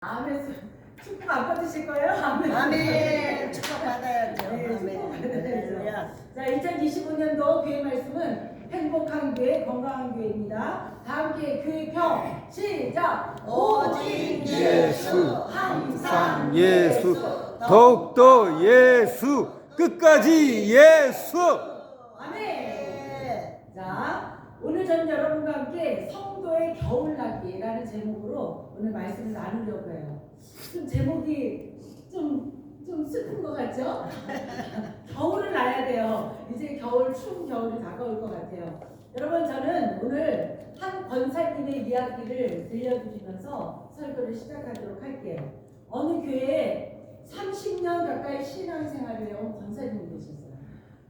아멘. 축복 안 받으실 거예요? 아멘. 아멘. 축복받아야죠. 네, 아멘. 축복받아야죠. 자, 2025년도 교회 말씀은 행복한 교회, 건강한 교회입니다. 다 함께 교회평 시작. 오직 예수, 항상 예수, 더욱더 예수, 끝까지 예수. 아멘. 네. 자, 오늘 저는 여러분과 함께 성도의 겨울나기라는 제목으로 오늘 말씀을 나누려고 해요. 좀 제목이 좀 슬픈 것 같죠? 겨울을 나야 돼요. 이제 겨울, 추운 겨울이 다가올 것 같아요. 여러분, 저는 오늘 한 권사님의 이야기를 들려드리면서 설교를 시작하도록 할게요. 어느 교회에 30년 가까이 신앙생활을 해온 권사님이 계셨어요.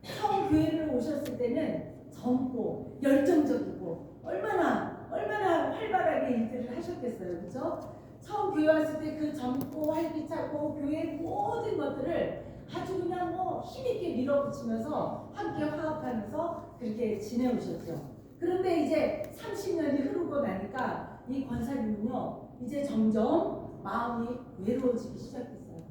처음 교회를 오셨을 때는 젊고 열정적이고 얼마나 활발하게 일들을 하셨겠어요. 그렇죠? 처음 교회 왔을 때 그 젊고 활기차고 교회의 모든 것들을 아주 그냥 힘있게 밀어붙이면서 함께 화합하면서 그렇게 지내오셨죠. 그런데 이제 30년이 흐르고 나니까 이 권사님은요, 이제 점점 마음이 외로워지기 시작했어요.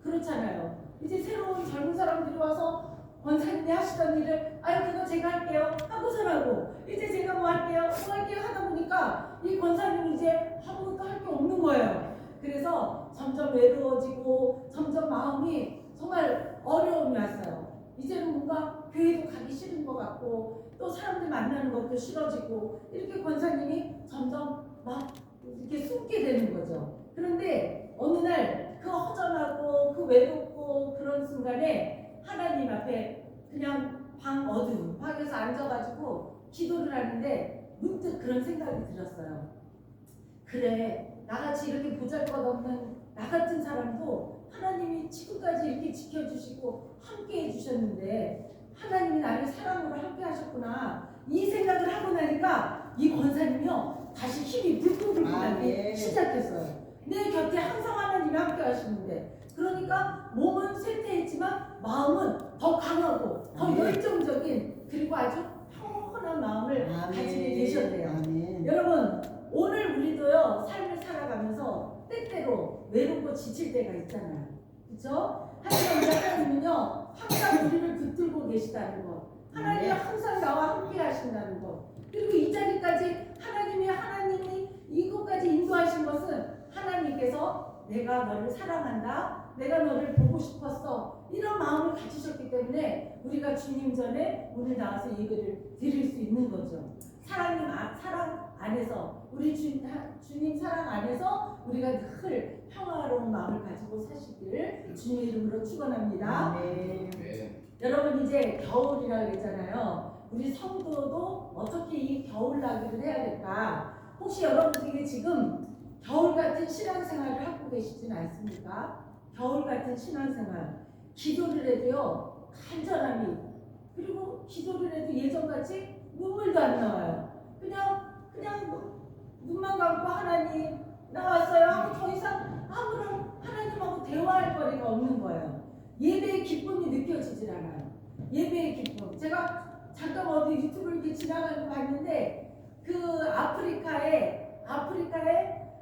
그렇잖아요. 이제 새로운 젊은 사람들이 와서 권사님이 하시던 일을 그거 제가 할게요 하고선 하고, 이제 제가 뭐 할게요 하다 보니까 이 권사님이 이제 아무것도 할 게 없는 거예요. 그래서 점점 외로워지고 점점 마음이 정말 어려움이 왔어요. 이제는 뭔가 교회도 가기 싫은 것 같고 또 사람들 만나는 것도 싫어지고 이렇게 권사님이 점점 막 이렇게 숨게 되는 거죠. 그런데 어느 날 그 허전하고 그 외롭고 그런 순간에 하나님 앞에 그냥 방에서 앉아가지고 기도를 하는데 문득 그런 생각이 들었어요. 그래, 나같이 이렇게 보잘것없는 나 같은 사람도 하나님이 지금까지 이렇게 지켜주시고 함께 해주셨는데 하나님이 나를 사랑으로 함께 하셨구나, 이 생각을 하고 나니까 이 권사님이요 다시 힘이 불끈불끈 나기 시작했어요. 내 곁에 항상 하나님이 함께 하시는데, 그러니까 몸은 쇠퇴했지만 마음은 더 강하고 더 열정적인, 그리고 아주 평온한 마음을 가지게 되셨대요. 여러분, 오늘 우리도요 삶을 살아가면서 때때로 외롭고 지칠 때가 있잖아요. 그렇죠? 하지만 우리 하나님은요 항상 우리를 붙들고 계시다는 것, 하나님이 항상 나와 함께 하신다는 것, 그리고 이 자리까지 하나님이 이곳까지 인도하신 것은 하나님께서 내가 너를 사랑한다, 내가 너를 보고 싶었어, 이런 마음을 가지셨기 때문에 우리가 주님 전에 오늘 나와서 예배를 드릴 수 있는 거죠. 사랑 안에서, 우리 주님 사랑 안에서 우리가 늘 평화로운 마음을 가지고 사시기를 주님의 이름으로 축원합니다. 여러분, 이제 겨울이라고 했잖아요. 우리 성도도 어떻게 이 겨울나기를 해야 될까? 혹시 여러분들에게 지금 겨울 같은 신앙생활을 하고 계시진 않습니까? 겨울 같은 신앙생활, 기도를 해도요 간절함이, 그리고 기도를 해도 예전같이 눈물도 안 나와요. 그냥 눈만 감고 하나님 나왔어요 하고 더 이상 아무런 하나님하고 대화할 거리가 없는 거예요. 예배의 기쁨이 느껴지질 않아요. 예배의 기쁨, 제가 잠깐 어디 유튜브를 이렇게 지나가는 거 봤는데 그 아프리카에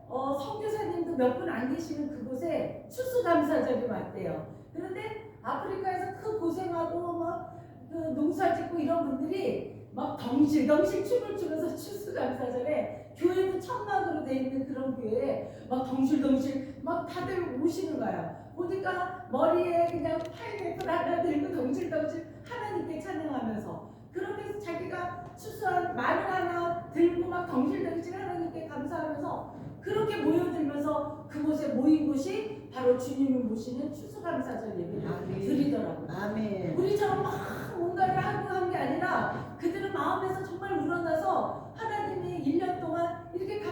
선교사님도 몇 분 안 계시는 그곳에 추수감사절이 왔대요. 그런데 아프리카에서 그 고생하고 막 그 농사 짓고 이런 분들이 막 덩실덩실 춤을 추면서 추수감사절에, 교회도 천막으로 돼 있는 그런 교회에 막 덩실덩실 막 다들 오시는 거야. 보니까 머리에 그냥 파인애플 하나 들고 덩실덩실 하나님께 찬양하면서, 그렇게 자기가 추수한 마늘 하나 들고 막 덩실덩실 하나님께 감사하면서 그렇게 모여들면서 그곳에 모인 곳이 바로 주님을 모시는 추수감사절 예배를 드리더라고요. 아멘. 우리처럼 막 뭔가를 하고 한 게 아니라 그들은 마음에서 정말 우러나서 하나님이 1년 동안 이렇게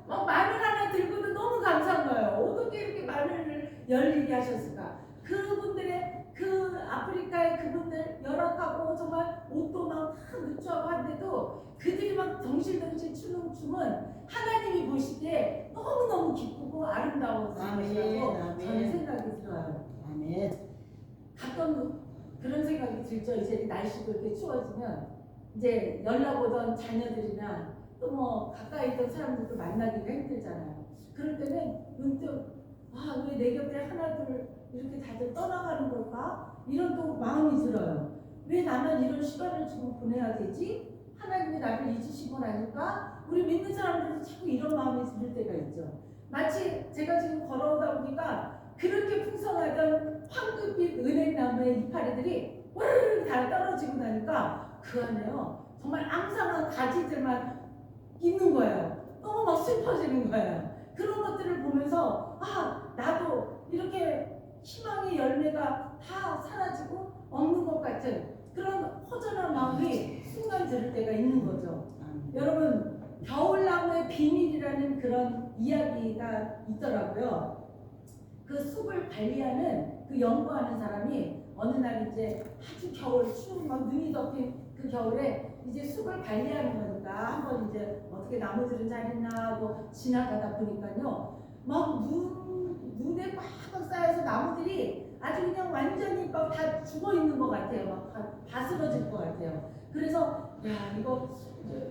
막 마늘 하나 들고도 너무 감사한 거예요. 어떻게 이렇게 마늘을 열리게 하셨을까? 그분들의 그 아프리카의 그분들 열악하고 정말 옷도 막 다 누추하고 한데도 그들이 막 덩실덩실 추는 춤은 하나님이 보시기에 너무너무 기쁘고 아름다워서 것이라고 저는 생각이 들어요. 아멘. 가끔 그런 생각이 들죠. 이제 날씨도 이렇게 추워지면 이제 연락 오던 자녀들이나 또 뭐 가까이 있던 사람들도 만나기가 힘들잖아요. 그럴 때는 문득 왜 내 곁에 하나둘 이렇게 다들 떠나가는 걸까? 이런 또 마음이 들어요. 왜 나만 이런 시간을 지금 보내야 되지? 하나님이 나를 잊으신 건 아닐까? 우리 믿는 사람들도 자꾸 이런 마음이 들 때가 있죠. 마치 제가 지금 걸어오다 보니까 그렇게 풍성하던 황금빛 은행나무의 이파리들이 와르르 다 떨어지고 나니까 그 안에요 정말 앙상한 가지들만 있는 거예요. 너무 막 슬퍼지는 거예요. 그런 것들을 보면서 나도 이렇게 희망의 열매가 다 사라지고 없는 것 같은 그런 허전한 마음이 순간 들을 때가 있는 거죠. 여러분, 겨울나무의 비밀이라는 그런 이야기가 있더라고요. 그 숲을 관리하는 그 연구하는 사람이 어느 날 이제 아주 겨울 추운 막 눈이 덮인 그 겨울에 이제 숲을 관리하는 거니까 한번 이제 어떻게 나무들은 잘 있나 하고 지나가다 보니까요 막 눈에 꽉 쌓여서 나무들이 아주 그냥 완전히 막 다 죽어 있는 것 같아요. 막 다 쓰러질 것 같아요. 그래서 이거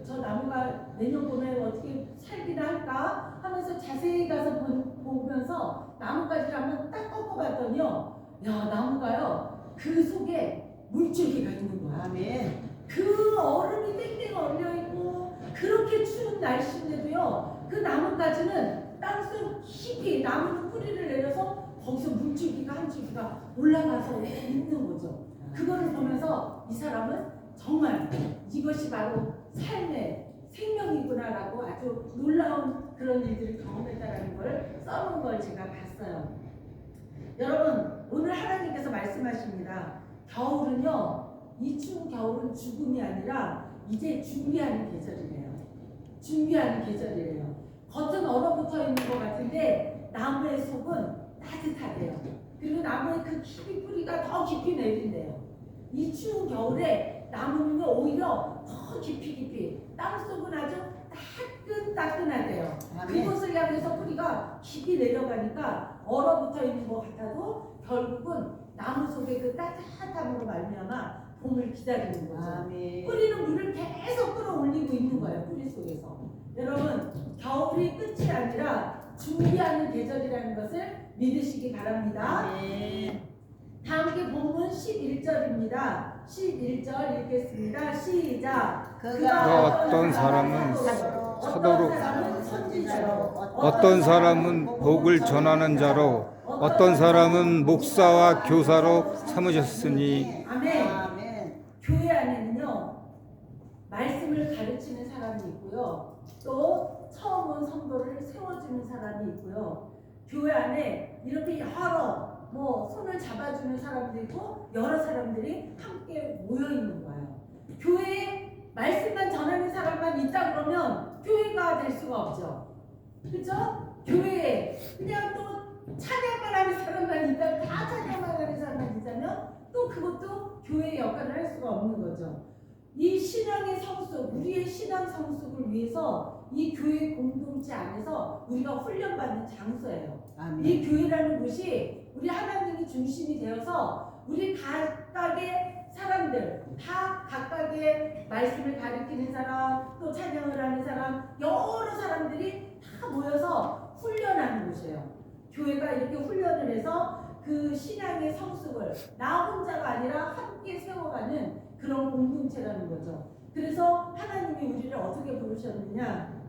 저 나무가 내년 봄에 어떻게 살기나 할까 하면서 자세히 가서 보면서 나뭇가지를 한번 딱 꺾어봤더니요, 나무가요 그 속에 물줄기가 있는 거야. 아멘. 그 얼음이 땡땡 얼려 있고 그렇게 추운 날씨인데도요 그 나뭇가지는 땅속 깊이 나무는 뿌리를 내려서 거기서 물줄기가 한 줄기가 올라가서 있는 거죠. 그거를 보면서 이 사람은 정말 이것이 바로 삶의 생명이구나라고 아주 놀라운 그런 일들을 경험했다라는 걸 써놓은 걸 제가 봤어요. 여러분, 오늘 하나님께서 말씀하십니다. 겨울은요, 이 추운 겨울은 죽음이 아니라 이제 준비하는 계절이래요. 준비하는 계절이래요. 겉은 얼어붙어 있는 것 같은데 나무의 속은 따뜻하대요. 그리고 나무의 그 깊이 뿌리가 더 깊이 내린대요. 이 추운 겨울에 나무는 오히려 더 깊이 땅속은 아주 따끈따끈하대요. 그곳을 향해서 뿌리가 깊이 내려가니까 얼어붙어 있는 것 같아도 결국은 나무 속의 그 따뜻함으로 말미암아 봄을 기다리는 거죠. 아멘. 뿌리는 물을 계속 끌어올리고 있는 거예요. 뿌리 속에서. 여러분, 겨울이 끝이 아니라 준비하는 계절이라는 것을 믿으시기 바랍니다. 아멘. 다음 게 본문 11절입니다. 11절 읽겠습니다. 시작. 그가 어떤 사람은 사도로, 사도로, 어떤 사람은 선지자로, 어떤 사람은 복을 전하는 자로, 어떤 사람은 목사와 교사로 삼으셨으니. 아멘. 아멘. 교회 안에는요 말씀을 가르치는 사람이 있고요, 또 처음 온 성도를 세워주는 사람이 있고요, 교회 안에 이렇게 여러 손을 잡아주는 사람도 있고 여러 사람들이 함께 모여 있는 거예요. 교회에 말씀만 전하는 사람만 있다 그러면 교회가 될 수가 없죠. 그렇죠? 교회에 그냥 또 찬양만 하는 사람만 있다면, 다 찬양만 하는 사람만 있다면 또 그것도 교회의 역할을 할 수가 없는 거죠. 이 신앙의 성숙, 우리의 신앙 성숙을 위해서 이 교회 공동체 안에서 우리가 훈련받는 장소예요. 아멘. 이 교회라는 곳이 우리 하나님이 중심이 되어서 우리 각각의 사람들, 다 각각의 말씀을 가르치는 사람, 또 찬양을 하는 사람, 여러 사람들이 다 모여서 훈련하는 곳이에요. 교회가 이렇게 훈련을 해서 그 신앙의 성숙을 나 혼자가 아니라 함께 세워가는 그런 공동체라는 거죠. 그래서 하나님이 우리를 어떻게 부르셨느냐,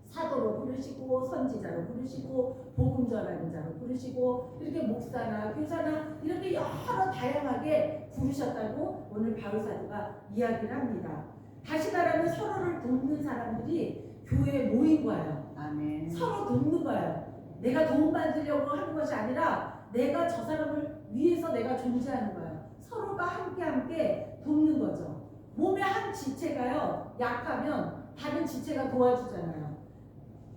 사도로 부르시고 선지자로 부르시고 복음 전하는 자로 부르시고 이렇게 목사나 교사나 이렇게 여러 다양하게 부르셨다고 오늘 바울 사도가 이야기를 합니다. 다시 말하면 서로를 돕는 사람들이 교회에 모인 거예요. 아멘. 서로 돕는 거예요. 내가 도움받으려고 하는 것이 아니라 내가 저 사람을 위해서 내가 존재하는 거예요. 서로가 함께 돕는 거죠. 몸의 한 지체가요 약하면 다른 지체가 도와주잖아요.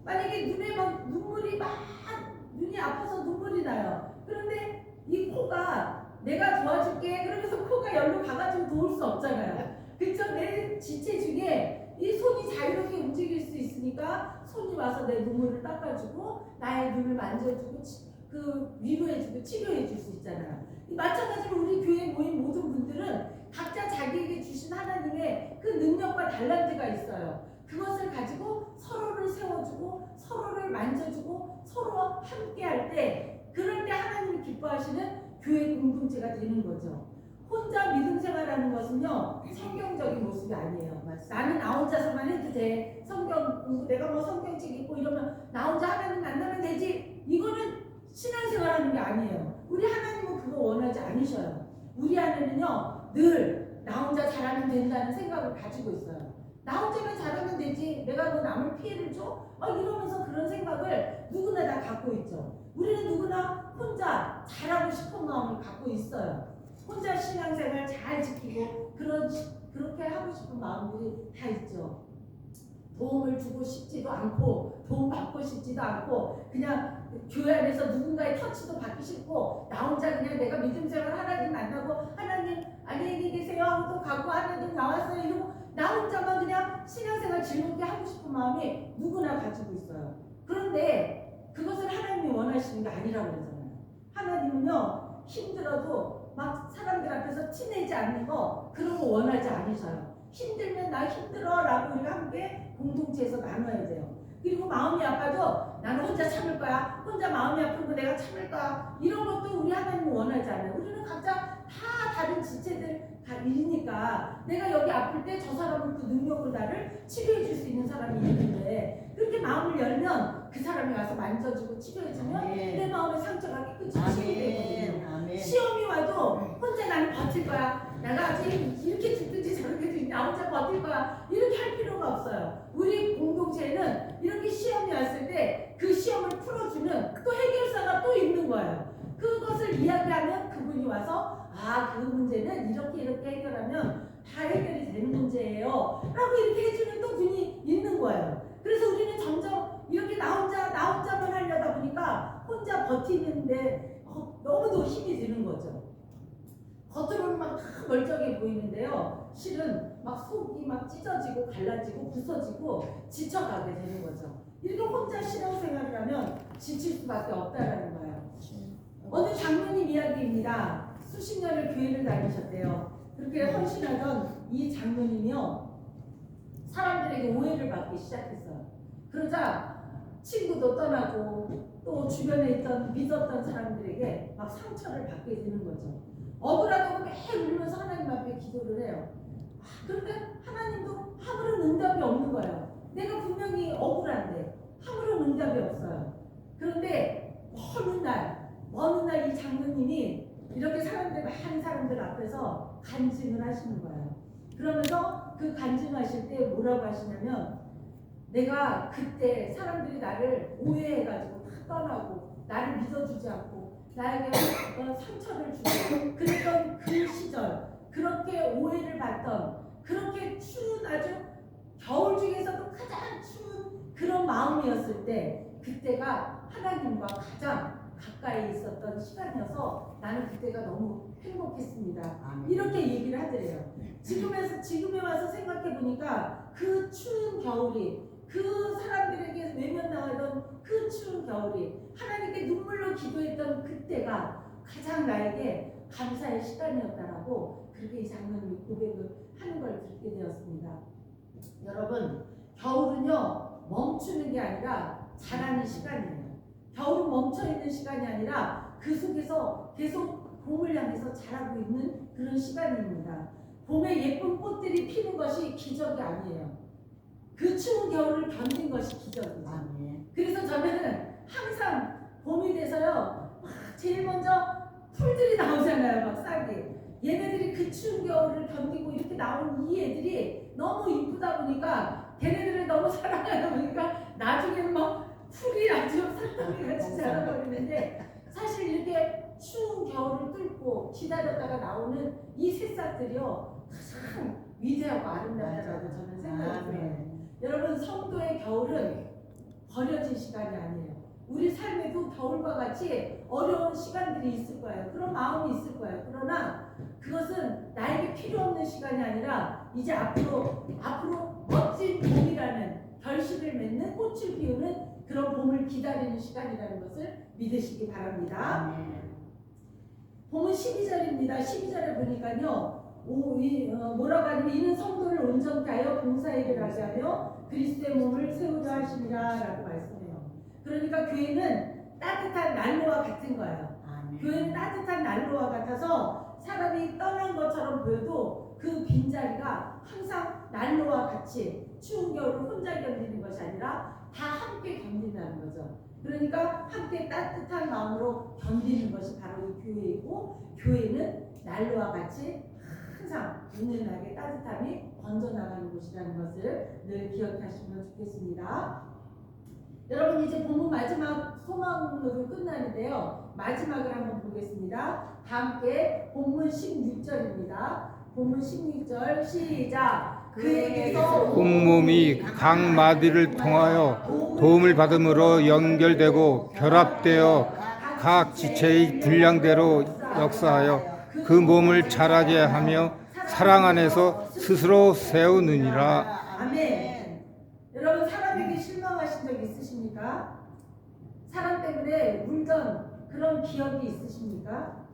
만약에 눈에 막 눈이 아파서 눈물이 나요. 그런데 이 코가 내가 도와줄게 그러면서 코가 열로 가가지고 도울 수 없잖아요. 그쵸? 내 지체 중에 이 손이 자유롭게 움직일 수 있으니까 손이 와서 내 눈물을 닦아주고 나의 눈을 만져주고 그 위로해주고 치료해줄 수 있잖아요. 마찬가지로 우리 교회에 모인 모든 분들은 각자 자기에게 주신 하나님의 그 능력과 달란트가 있어요. 그것을 가지고 서로를 세워주고 서로를 만져주고 서로 함께 할 때 그럴 때 하나님이 기뻐하시는 교회 공동체가 되는 거죠. 혼자 믿음 생활하는 것은요 성경적인 모습이 아니에요. 나는 나 혼자서만 해도 돼. 성경 공부 내가 뭐 성경책 읽고 이러면 나 혼자 하나님 만나면 되지. 이거는 신앙생활하는 게 아니에요. 우리 하나님은 그거 원하지 않으셔요. 우리 안에는요 늘 나 혼자 잘하면 된다는 생각을 가지고 있어요. 나 혼자만 잘하면 되지. 내가 뭐 남을 피해를 줘? 이러면서 그런 생각을 누구나 다 갖고 있죠. 우리는 누구나 혼자 잘하고 싶은 마음을 갖고 있어요. 혼자 신앙생활 잘 지키고 그렇게 하고 싶은 마음들이 다 있죠. 도움을 주고 싶지도 않고 도움 받고 싶지도 않고 그냥 교회 안에서 누군가의 터치도 받기 싫고 나 혼자 그냥 내가 믿음 생활 하나님 만나고 하나님 안녕히 계세요 하고 또 가고 하나님 나왔어요 이러고 나 혼자만 그냥 신앙생활 즐겁게 하고 싶은 마음이 누구나 가지고 있어요. 그런데 그것을 하나님이 원하시는 게 아니라고 그러잖아요. 하나님은요 힘들어도 막 사람들 앞에서 티내지 않는 거 그런 거 원하지 않으셔요. 힘들면 나 힘들어 라고 우리가 함께 공동체에서 나눠야 돼요. 그리고 마음이 아파도 나는 혼자 참을 거야. 혼자 마음이 아프고 내가 참을 거야. 이런 것도 우리 하나님은 원하지 않아요. 우리는 각자 다 다른 지체들 다 일이니까 내가 여기 아플 때 저 사람은 그 능력으로 나를 치료해 줄 수 있는 사람이 있는데 그렇게 마음을 열면 그 사람이 와서 만져주고 치료해주면 내 마음의 상처가 깨끗이 치유되거든요. 시험이 와도 혼자 나는 버틸 거야. 내가 아직 이렇게 죽든지 저렇게 나 혼자 버틸 거야. 이렇게 할 필요가 없어요. 우리 공동체에는 이렇게 시험이 왔을 때 그 시험을 풀어주는 또 해결사가 또 있는 거예요. 그것을 이야기하면 그분이 와서 그 문제는 이렇게 해결하면 다 해결이 되는 문제예요 라고 이렇게 해주는 또 분이 있는 거예요. 그래서 우리는 점점 이렇게 나 혼자만 하려다 보니까 혼자 버티는데 너무도 힘이 드는 거죠. 겉으로는 막 다 멀쩡해 보이는데요 실은 막 속이 막 찢어지고 갈라지고 부서지고 지쳐가게 되는 거죠. 이렇게 혼자 신앙생활을 하면 지칠 수밖에 없다라는 거예요. 어느 장로님 이야기입니다. 수십 년을 교회를 다니셨대요. 그렇게 헌신하던 이 장로님이요 사람들에게 오해를 받기 시작했어요. 그러자 친구도 떠나고 또 주변에 있던 믿었던 사람들에게 막 상처를 받게 되는 거죠. 억울하다고 매일 울면서 하나님 앞에 기도를 해요. 그런데 하나님도 아무런 응답이 없는 거예요. 내가 분명히 억울한데 아무런 응답이 없어요. 그런데 어느 날 이 장로님이 이렇게 많은 사람들 앞에서 간증을 하시는 거예요. 그러면서 그 간증하실 때 뭐라고 하시냐면 내가 그때 사람들이 나를 오해해가지고 다 떠나고 나를 믿어주지 않고 나에게 상처를 주고 그랬던 그 시절 그렇게 오해를 받던 그렇게 추운 아주 겨울 중에서도 가장 추운 그런 마음이었을 때 그때가 하나님과 가장 가까이 있었던 시간이어서 나는 그때가 너무 행복했습니다. 이렇게 얘기를 하더래요. 지금에 와서 생각해 보니까 그 추운 겨울이 그 사람들에게 외면당하던 그 추운 겨울이 하나님께 눈물로 기도했던 그때가 가장 나에게 감사의 시간이었다라고 그렇게 이 장로님이 고백을 하는 걸 듣게 되었습니다. 여러분 겨울은요 멈추는 게 아니라 자라는 시간이에요. 겨울은 멈춰있는 시간이 아니라 그 속에서 계속 봄을 향해서 자라고 있는 그런 시간입니다. 봄에 예쁜 꽃들이 피는 것이 기적이 아니에요. 그 추운 겨울을 견딘 것이 기적이죠. 그래서 저는 항상 봄이 돼서요 제일 먼저 풀들이 나오잖아요. 막 싹이 얘네들이 그 추운 겨울을 견디고 이렇게 나온 이 애들이 너무 이쁘다 보니까 걔네들을 너무 사랑하다 보니까 나중에는 막 풀이 아주 산더미같이 자라버리는데 사실 이렇게 추운 겨울을 뚫고 기다렸다가 나오는 이 새싹들이요 가장 위대하고 아름답다라고 저는 생각이 들어요. 여러분 성도의 겨울은 버려진 시간이 아니에요. 우리 삶에도 겨울과 같이 어려운 시간들이 있을 거예요. 그런 마음이 있을 거예요. 그러나 그것은 나에게 필요 없는 시간이 아니라 이제 앞으로 멋진 봄이라는 결실을 맺는 꽃을 피우는 그런 봄을 기다리는 시간이라는 것을 믿으시기 바랍니다. 봄은 12절입니다. 12절에 보니까요 뭐라고 하냐면 이는 성도를 온전케 하여 봉사일을 하게 하며 그리스도의 몸을 세우려 하심이라라고 말씀해요. 그러니까 교회는 따뜻한 난로와 같은 거예요. 아멘. 교회는 따뜻한 난로와 같아서 사람이 떠난 것처럼 보여도 그 빈자리가 항상 난로와 같이 추운 겨울을 혼자 견디는 것이 아니라 다 함께 견딘다는 거죠. 그러니까 함께 따뜻한 마음으로 견디는 것이 바로 이 교회이고, 교회는 난로와 같이 항상 은은하게 따뜻함이 번져나가는 곳이라는 것을 늘 기억하시면 좋겠습니다. 여러분, 이제 본문 마지막 소망으로 끝나는데요. 마지막을 한번 보겠습니다. 다 함께 본문 16절입니다. 본문 16절 시작. 그에게서 온몸이 각 마디를 통하여 도움을 받음으로 연결되고 결합되어 각 지체의 분량대로 역사하여 그 몸을 자라게 하며 사랑 안에서 스스로 세우느니라. 아멘. 여러분, 사람에게 실망하신 적 있으십니까? 사람 때문에 울던 그런 기억이 있으십니까?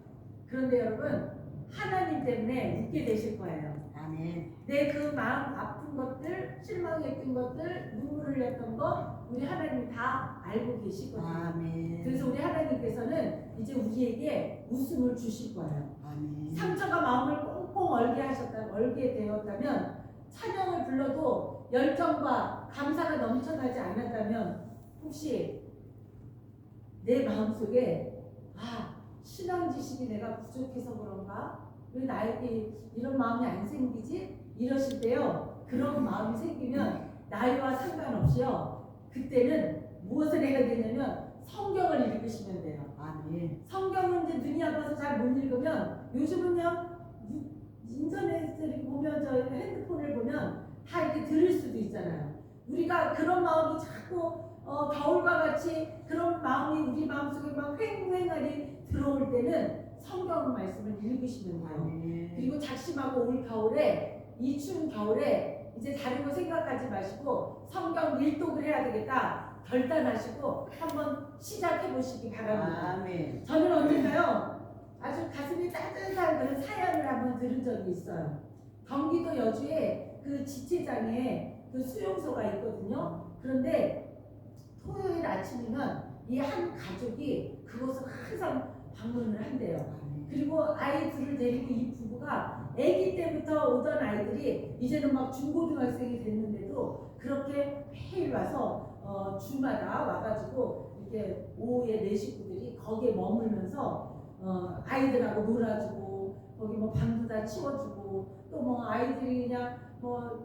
그런데 여러분, 하나님 때문에 웃게 되실 거예요. 아멘. 내 그 마음 아픈 것들, 실망했던 것들, 눈물을 흘렸던 것, 우리 하나님이 다 알고 계시거든요. 아멘. 그래서 우리 하나님께서는 이제 우리에게 웃음을 주실 거예요. 아멘. 상처가 마음을 꽁꽁 얼게 되었다면, 찬양을 불러도 열정과 감사가 넘쳐나지 않았다면, 혹시 내 마음속에 신앙 지식이 내가 부족해서 그런가? 왜 나에게 이런 마음이 안 생기지? 이러실 때요, 그런 마음이 생기면 나이와 상관없이요, 그때는 무엇을 해야 되냐면 성경을 읽으시면 돼요. 아멘. 성경은 이제 눈이 아파서 잘 못 읽으면, 요즘은요 인터넷을 보면, 저 핸드폰을 보면 다 이렇게 들을 수도 있잖아요. 우리가 그런 마음이 자꾸 겨울과 같이 그런 마음이 우리 마음속에 막 횡횡하게 들어올 때는 성경 말씀을 읽으시면 돼요. 아멘. 그리고 작심하고 올 겨울에, 이 추운 겨울에 이제 다른 거 생각하지 마시고 성경 일독을 해야 되겠다 결단하시고 한번 시작해 보시기 바랍니다. 아멘. 저는 언젠가요, 아주 가슴이 따뜻한 그런 사연을 한번 들은 적이 있어요. 경기도 여주에 그 지체장에 그 수용소가 있거든요. 그런데 토요일 아침이면 이 한 가족이 그곳을 항상 방문을 한대요. 그리고 아이 둘을 데리고 이 부부가 아기 때부터 오던 아이들이 이제는 막 중고등학생이 됐는데도 그렇게 매일 와서 주마다 와가지고 이렇게 오후에 네 식구들이 거기에 머물면서 아이들하고 놀아주고, 거기 뭐 방도 다 치워주고, 또 뭐 아이들이 그냥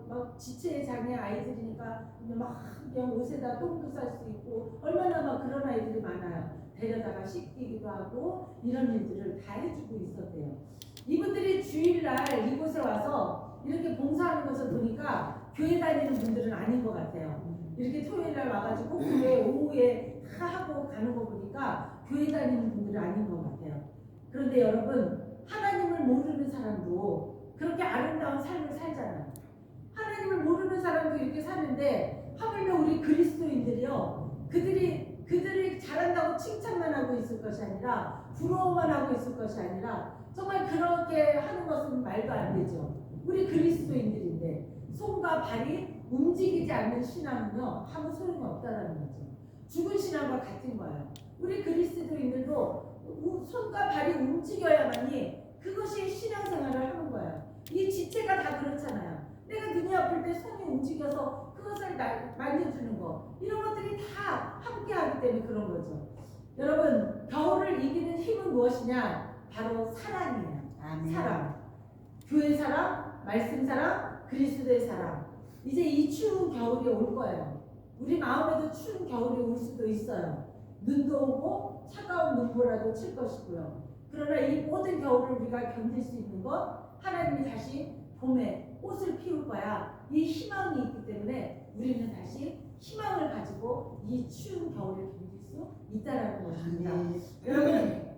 막 지체 장애 아이들이니까 그냥 옷에다 똥도 쌀 수 있고, 얼마나 막 그런 아이들이 많아요. 데려다가 씻기기도 하고 이런 일들을 다 해주고 있었대요. 이분들이 주일날 이곳에 와서 이렇게 봉사하는 것을 보니까 교회 다니는 분들은 아닌 것 같아요. 이렇게 토요일날 와가지고 교회 오후에 다 하고 가는 거 보니까 교회 다니는 분들은 아닌 것 같아요. 그런데 여러분, 하나님을 모르는 사람도 그렇게 아름다운 삶을 살잖아요. 하나님을 모르는 사람도 이렇게 사는데, 하물며 우리 그리스도인들이요, 그들이 잘한다고 칭찬만 하고 있을 것이 아니라, 부러워만 하고 있을 것이 아니라, 정말 그렇게 하는 것은 말도 안 되죠. 우리 그리스도인들인데 손과 발이 움직이지 않는 신앙은요, 아무 소용이 없다라는 거죠. 죽은 신앙과 같은 거예요. 우리 그리스도인들도 손과 발이 움직여야만이 그것이 신앙생활을 하는 거예요. 이 지체가 다 그렇잖아요. 내가 눈이 아플 때 손이 움직여서 그것을 만져주는 거, 이런 것들이 다 함께 하기 때문에 그런 거죠. 여러분, 겨울을 이기는 힘은 무엇이냐? 바로 사랑이에요. 아멘. 사랑. 교회 사랑, 말씀 사랑, 그리스도의 사랑. 이제 이 추운 겨울이 올 거예요. 우리 마음에도 추운 겨울이 올 수도 있어요. 눈도 오고 차가운 눈보라도 칠 것이고요. 그러나 이 모든 겨울을 우리가 견딜 수 있는 것, 하나님이 다시 봄에 꽃을 피울 거야, 이 희망이 있기 때문에 우리는 다시 희망을 가지고 이 추운 겨울을 견딜 수 있다라는 것입니다. 여러분,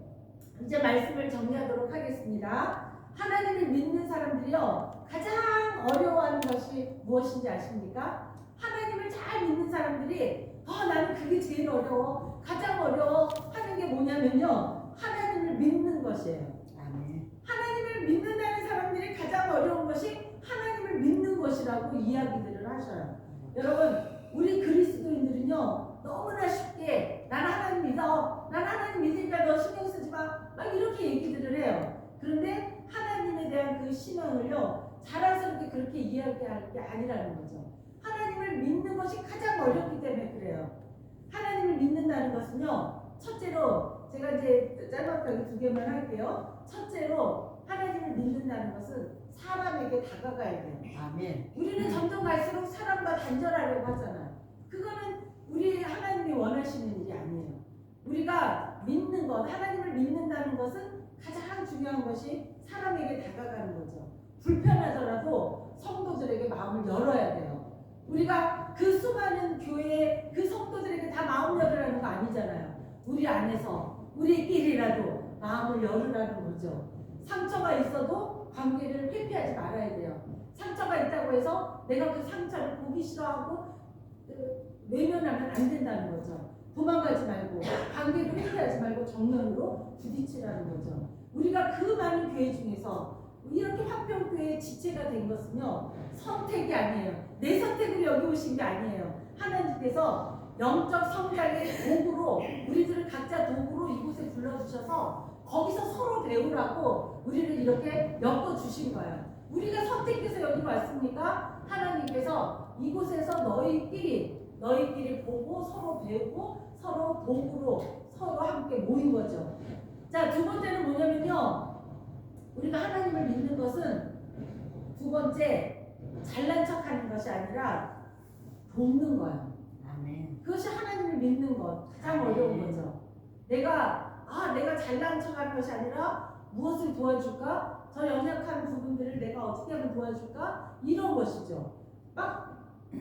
이제 말씀을 정리하도록 하겠습니다. 하나님을 믿는 사람들이요, 가장 어려워하는 것이 무엇인지 아십니까? 하나님을 잘 믿는 사람들이 나는 그게 제일 어려워, 가장 어려워 하는 게 뭐냐면요, 하나님을 믿는 것이에요. 아멘. 하나님을 믿는다는 사람들이 가장 어려운 것이 하나님을 믿는 것이라고 이야기들을 하셔요. 여러분, 그렇게 이야기할 게 아니라는 거죠. 하나님을 믿는 것이 가장 어렵기 때문에 그래요. 하나님을 믿는다는 것은요, 첫째로 제가 이제 짤막하게 두 개만 할게요. 첫째로 하나님을 믿는다는 것은 사람에게 다가가야 돼요. 아멘. 우리는 점점 갈수록 사람과 단절하려고 하잖아요. 그거는 우리 하나님이 원하시는 일이 아니에요. 우리가 믿는 것, 하나님을 믿는다는 것은 가장 중요한 것이 사람에게 다가가는 거죠. 불편하더라도 성도들에게 마음을 열어야 돼요. 우리가 그 수많은 교회 그 성도들에게 다 마음 열으라는 거 아니잖아요. 우리 안에서 우리끼리라도 마음을 열으라는 거죠. 상처가 있어도 관계를 회피하지 말아야 돼요. 상처가 있다고 해서 내가 그 상처를 보기 싫어하고 외면하면 안 된다는 거죠. 도망가지 말고 관계를 회피하지 말고 정면으로 부딪히라는 거죠. 우리가 그 많은 교회 중에서 이렇게 화평교회의 지체가 된 것은요, 선택이 아니에요. 내 선택으로 여기 오신 게 아니에요. 하나님께서 영적 성장의 도구로 우리들을 각자 도구로 이곳에 불러주셔서 거기서 서로 배우라고 우리를 이렇게 엮어주신 거예요. 우리가 선택해서 여기 왔습니까? 하나님께서 이곳에서 너희끼리 보고 서로 배우고 서로 도구로 서로 함께 모인 거죠. 자, 두 번째는 뭐냐면요, 우리가 하나님을 믿는 것은 두 번째 잘난 척하는 것이 아니라 돕는 거예요. 아멘. 그것이 하나님을 믿는 것 가장 어려운 거죠. 내가 잘난 척하는 것이 아니라 무엇을 도와줄까? 저 연약한 부분들을 내가 어떻게 하면 도와줄까? 이런 것이죠. 막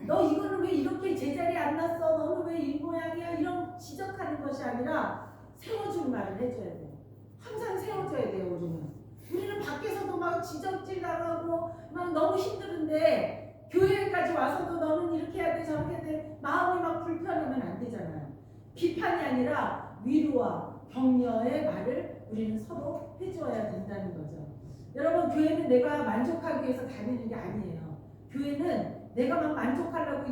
너 이거는 왜 이렇게 제자리에 안 났어? 너는 왜 이 모양이야? 이런 지적하는 것이 아니라 세워줄 말을 해줘야 돼요. 항상 세워줘야 돼요. 우리는 밖에서도 막 지적질 나가고 막 너무 힘드는데 교회까지 와서도 너는 이렇게 해야 돼 저렇게 해야 돼 마음이 막 불편하면 안 되잖아요. 비판이 아니라 위로와 격려의 말을 우리는 서로 해줘야 된다는 거죠. 여러분, 교회는 내가 만족하기 위해서 다니는 게 아니에요. 교회는 내가 막 만족하려고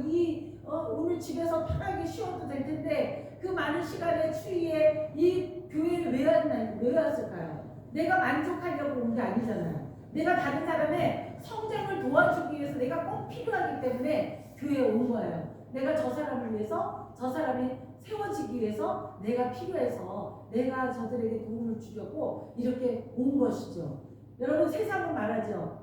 오늘 집에서 편하게 쉬어도 될 텐데 그 많은 시간의 추위에 이 교회를 왜 왔을까요? 내가 만족하려고 온 게 아니잖아요. 내가 다른 사람의 성장을 도와주기 위해서 내가 꼭 필요하기 때문에 교회에 온 거예요. 내가 저 사람을 위해서, 저 사람이 세워지기 위해서 내가 필요해서 내가 저들에게 도움을 주려고 이렇게 온 것이죠. 여러분, 세상은 말하죠.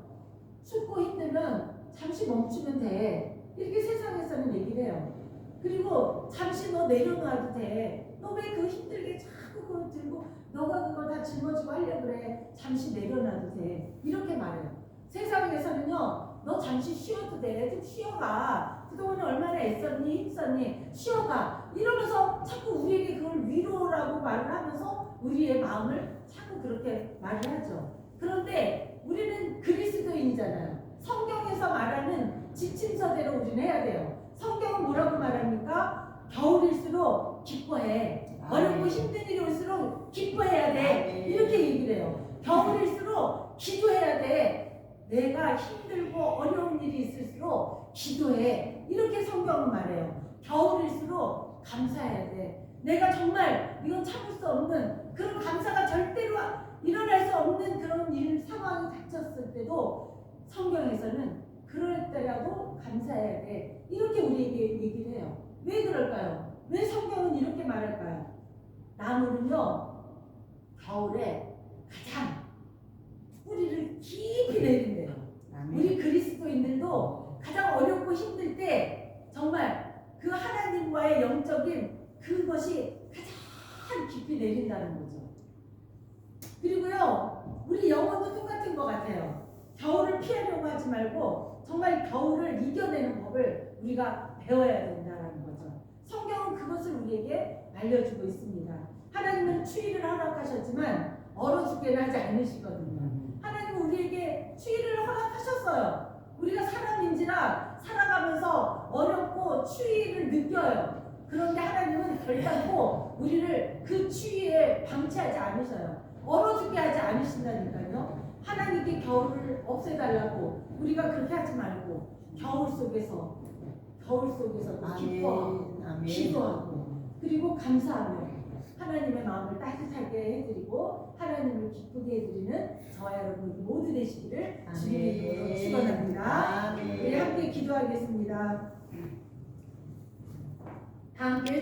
춥고 힘들면 잠시 멈추면 돼. 이렇게 세상에서는 얘기를 해요. 그리고 잠시 너 내려놔도 돼. 너 왜 그 힘들게 자꾸 그걸 들고 너가 그걸 다 짊어지고 하려고 그래. 잠시 내려놔도 돼. 이렇게 말해요. 세상에서는요, 너 잠시 쉬어도 돼. 좀 쉬어가. 그동안에 얼마나 애썼니? 힘썼니? 쉬어가. 이러면서 자꾸 우리에게 그걸 위로라고 말을 하면서 우리의 마음을 자꾸 그렇게 말을 하죠. 그런데 우리는 그리스도인이잖아요. 성경에서 말하는 지침서대로 우리는 해야 돼요. 성경은 뭐라고 말합니까? 겨울일수록 기뻐해. 어렵고 힘든 일이 올수록 기뻐해야 돼. 이렇게 얘기를 해요. 겨울일수록 기도해야 돼. 내가 힘들고 어려운 일이 있을수록 기도해. 이렇게 성경은 말해요. 겨울일수록 감사해야 돼. 내가 정말 이건 참을 수 없는 그런 감사가 절대로 일어날 수 없는 그런 상황이 닥쳤을 때도 성경에서는 그럴 때라도 감사해야 돼. 이렇게 우리에게 얘기를 해요. 왜 그럴까요? 왜 성경은 이렇게 말할까요? 나무는요, 겨울에 가장 뿌리를 깊이 내린대요. 우리 그리스도인들도 가장 어렵고 힘들 때 정말 그 하나님과의 영적인 그것이 가장 깊이 내린다는 거죠. 그리고요, 우리 영혼도 똑같은 것 같아요. 겨울을 피하려고 하지 말고 정말 겨울을 이겨내는 법을 우리가 배워야 된다는 거죠. 성경은 그것을 우리에게 알려주고 있습니다. 하나님은 추위를 허락하셨지만 얼어 죽게는 하지 않으시거든요. 하나님은 우리에게 추위를 허락하셨어요. 우리가 사람인지라 살아가면서 어렵고 추위를 느껴요. 그런데 하나님은 결단코 우리를 그 추위에 방치하지 않으셔요. 얼어 죽게 하지 않으신다니까요. 하나님께 겨울을 없애달라고 우리가 그렇게 하지 말고 겨울 속에서 기뻐하고 기도하고 그리고 감사하며 하나님의 마음을 따뜻하게 해드리고 하나님 하나님을 기쁘게 해드리는 저와 여러분 모두 되시기를 주님의 이름으로 아멘. 축원합니다. 아멘. 우리 함께 기도하겠습니다. 함께